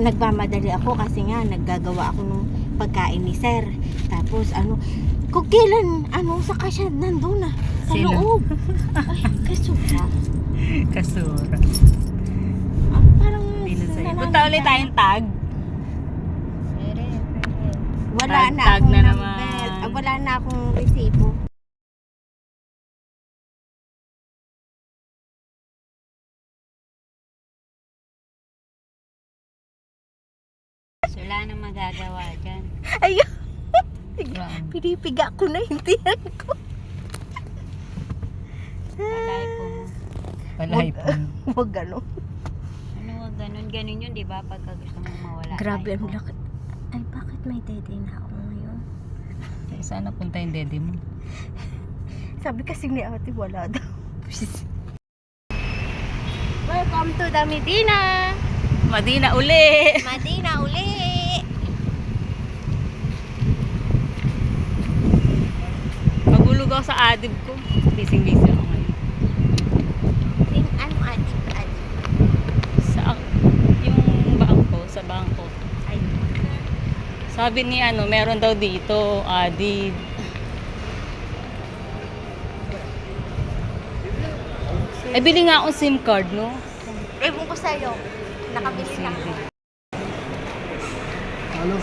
nagmamadali ako kasi nga naggagawa ako ng pagkain ni sir. Tapos kung kailan saka siya nandun na sa Sino? loob. Ay, kasura. Kasura. Parang Hindi na sa'yo. nananakit. Punta ulit tayong tag. Wala na Tag akong na number. naman. Wala na akong resibo. Wala nang magagawa dyan. Ayun. Grabe. Pinipiga ko na yung tiyan ko. Palay po mo. Palay po mo. Huwag gano'n. Ano wag ganun? Ganun yun, di ba? Pagka gusto mong mawala. Grabe, ang tayo. laki. Ay, bakit may dede na ako ngayon? Eh, sana punta yung dede mo. Sabi kasi ni ate, wala daw. Welcome to the Medina! Madina uli! Medina uli! Magulog ako sa adib ko. Bising-bising ako ngayon. Ano adik? Sa yung bangko, sa bangko. Ay, Sabi ni meron daw dito, adib. Eh, bili nga akong SIM card, no? ewan ko sa'yo. Nakabili na ako. Hello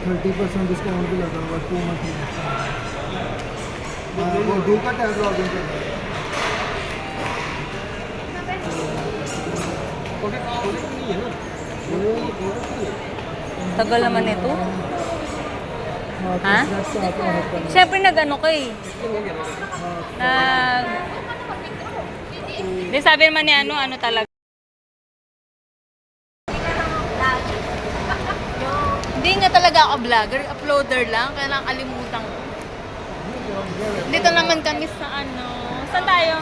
30% डिस्काउंट भी लगा हुआ 2 मंथ वो डू का tag login करना है Tagal naman ito. Ha? हाँ तो आपको हेल्प करना Siyempre nag-ano ka eh. Di sabi naman ni ano talaga. Hindi nga talaga ako vlogger, uploader lang, kaya lang kalimutan ko. Dito naman kami sa saan tayo?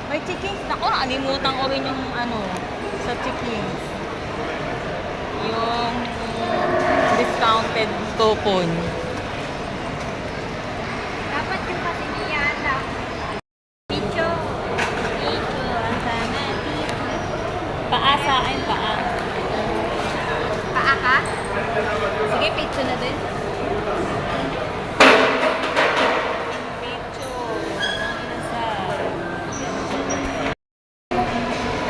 May chickens. Ako, nakalimutan ko rin yung sa chickens. Yung discounted coupon. Dapat yung kasi niyata. Picho. Ang sana. Paa sa akin, paa. Paa ka? Sige, picho na din. Picho. Ang inasal.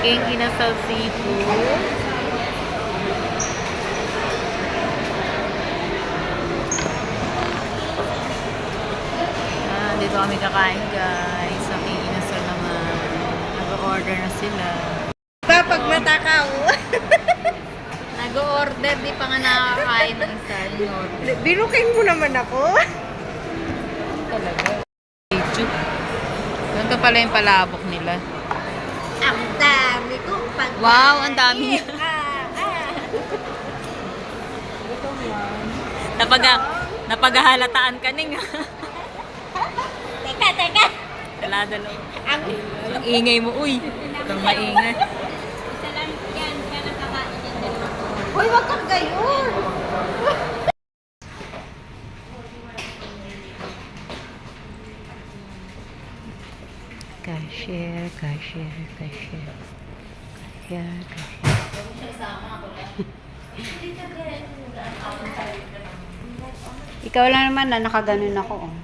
King inasal seafood. Dito kami kakain guys. Sa King inasal naman. Nag-order na sila. Pag matakaw. Nag-order, di pa nga nakakain ng isa. In-order. Birukin mo naman ako. Talaga. YouTube. Ganito pala yung palabok nila. Ang dami ko. Wow, ang dami. Napaghahalataan ka ning. Teka. Dala-dalo. Ang Ang ingay mo, uy. Itong maingay. isa lang yan. Kaya nakakain yan dalawa. Uy, wag kang gayon. Cashier. Ikaw lang naman na nakaganon ako. Oh.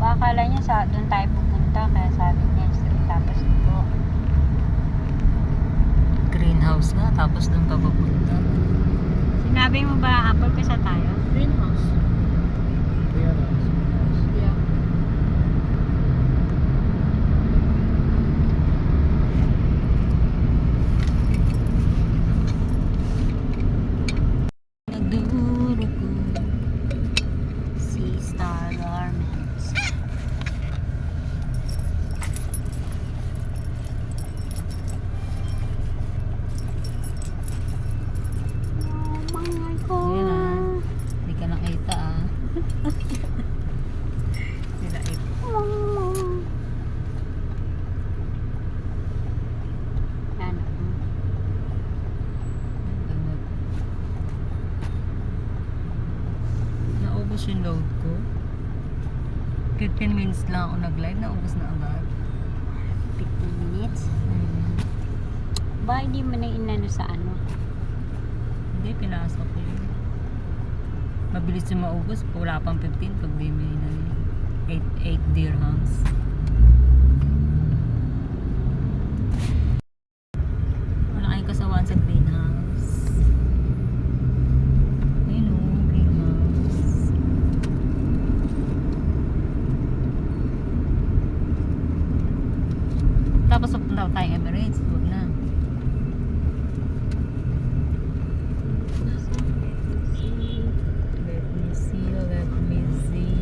Baka akala niya doon tayo pupunta, kaya sabi niya straight tapos ito. Greenhouse nga, tapos doon pa pupunta. Sinabi mo ba apple kasi tayo? greenhouse Yeah. Nagdurugo si Star Garments. Oh my God. 10 minutes lang ako nag-live, naubos na agad. 15 minutes. Ba, hindi mo na inano sa ano? Hindi, pinasok ko yun. Mabilis yung maubos, wala pang 15 pag di may 8 dirhams. Wala kayo kasawan sa greenhouse. Ayun o, greenhouse. Tapos papunta tayong Emirates, huwag na. Let me see, let me see.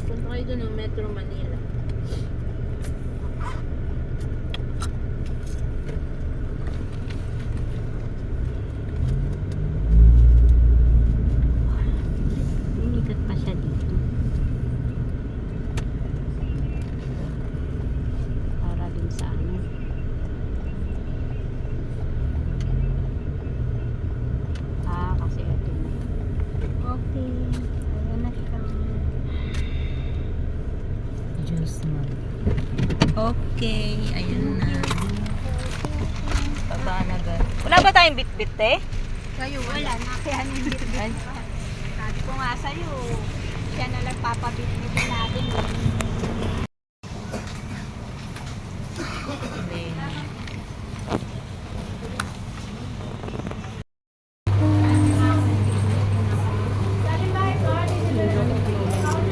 Punta kayo doon ng Metro Manila. Inikat pa siya dito. Para dun sa ano. Kasi ito na. Okay. Ayan na siya. Juice mo. Okay, ayun na. Baba na agad. Wala ba tayong bit-bit eh? Kayo wala na. Kaya nandito. Sabi ko nga sa'yo. Siya na lang papabit-bitin natin.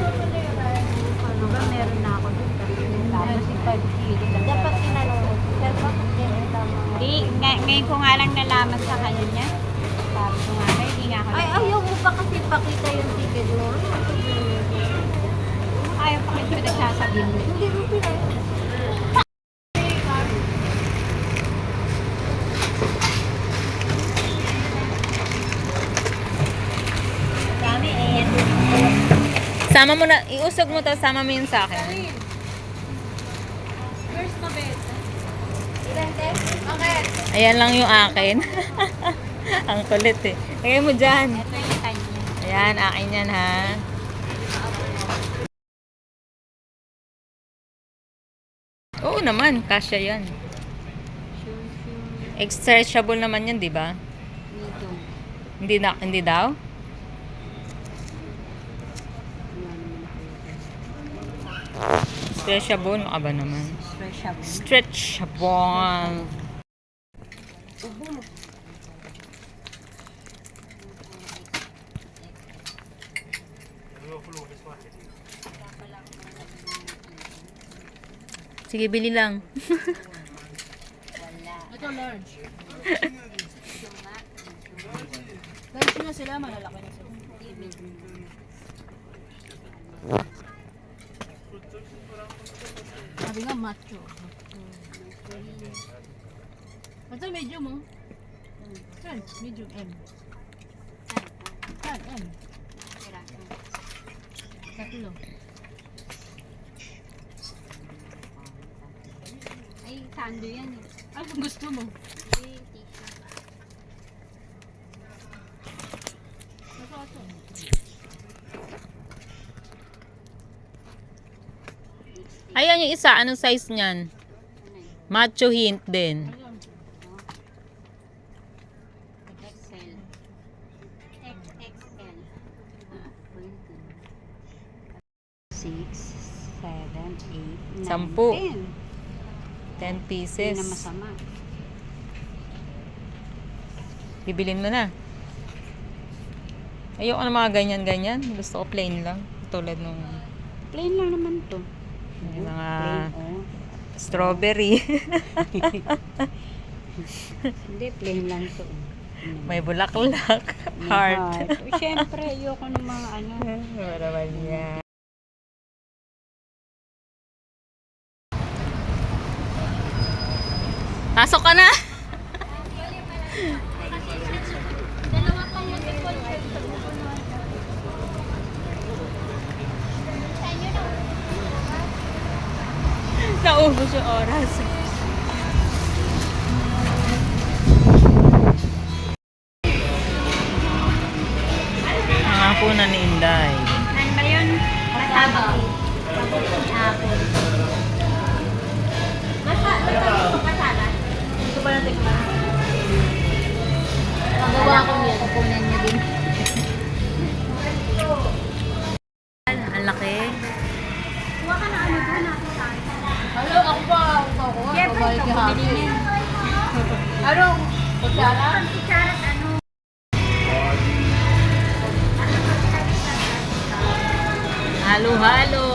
Ano ba meron na ako dito? Tapos yung 5 kilo. Dapat tinanong mo, sir, bakit ganyan tama? Ngayon ko nga lang nalaman sa kanya niya. Sabi ko nga, hindi nga ako. Ay, ayaw mo ba kasi pakita yung ticket mo? Ayaw pa kayo nagsasabihin mo. Hindi mo pinay. Dami eh. Sama mo na, iusog mo to, sama mo yun sa akin. Ayan lang yung akin. Ang kulit eh. Lagay mo dyan. Ito yung kanya. Ayan, akin yan ha. Oo naman, kasya yan. Stretchable naman yan, di ba? Dito. Hindi daw? Stretchable, ano ka ba naman? Stretchable. Stretchable. Sige, bili lang. Ito large. Large na sila, malalaki na sila. Sabi nga macho. Ito medium mo. Saan? Medium M. Saan? M. Tatlo. Ay, sando yan eh. Ano kung gusto mo? Ayan yung isa, anong size niyan? Macho hint din. XL. XXL. 6, 7, 8, 9, 10. 10. 10 Hindi pieces. na masama. Bibilin mo na. Ayoko na mga ganyan-ganyan. Gusto ko plain lang. Tulad nung Plain lang naman to. yung mga Plain, oh. strawberry. Hindi, plain lang to. May bulaklak. May Heart. Siyempre, ayoko ng mga ano. Wala naman yan. Pasok ka na! Naubos yung oras. Ang hapunan ni Balik yung hapon. Anong? Kutsara? Halo-halo.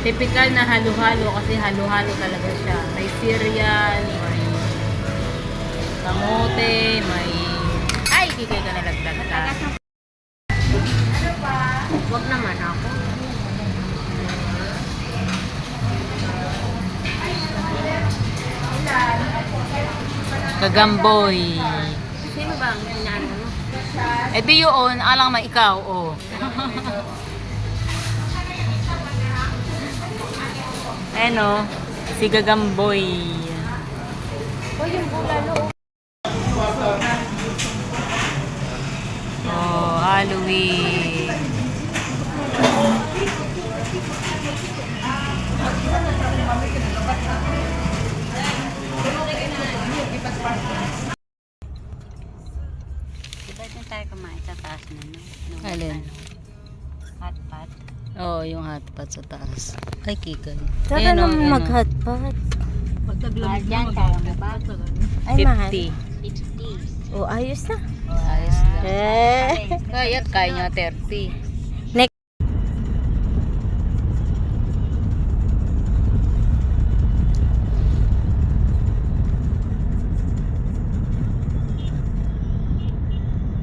Typical na halo-halo kasi halo-halo talaga siya. May cereal, may kamote, may... Ay, kikay ka nalagdag ka. Wag naman ako. Kagamboy. Sino ba ang inaano mo? Eh di yun, alang may ikaw, oh. Ayan o, si Gagamboy. Yung bulalo. Oh, Halloween. Diba dyan tayo kumain sa taas na, no? Nung Alin? hot pot. Oh, yung hotpot sa taas. Ay, kikay. Saka Ayan, oh, naman ayan, oh. mag-hotpot. Mahal dyan tayo, diba? Ay, mahal. 50. O, ayos na. Ayos lang. Eh. Kaya niya 30.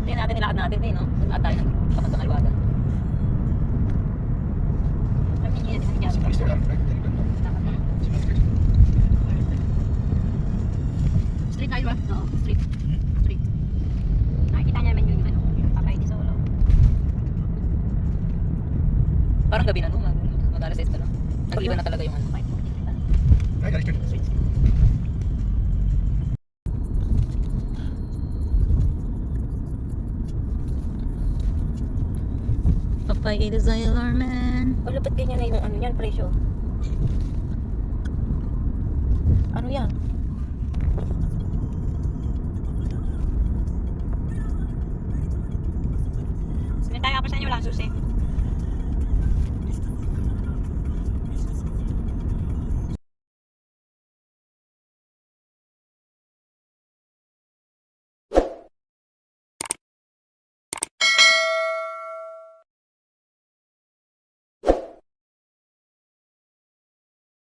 Hindi natin nilakad natin eh, no? At tayo nagpapas ng alwada. Street tayo ba? Oo, street. Street. Nakikita niya naman yung ano, Papay di Solo. Parang gabi na, no? Mag-alas 6 pa lang. Nag-iba na talaga yung ano. Papay the Sailor Man. Wala, ba't ganyan na yung ano yan, presyo? Ano yan? Sinintay ka pa sa inyo, walang susi.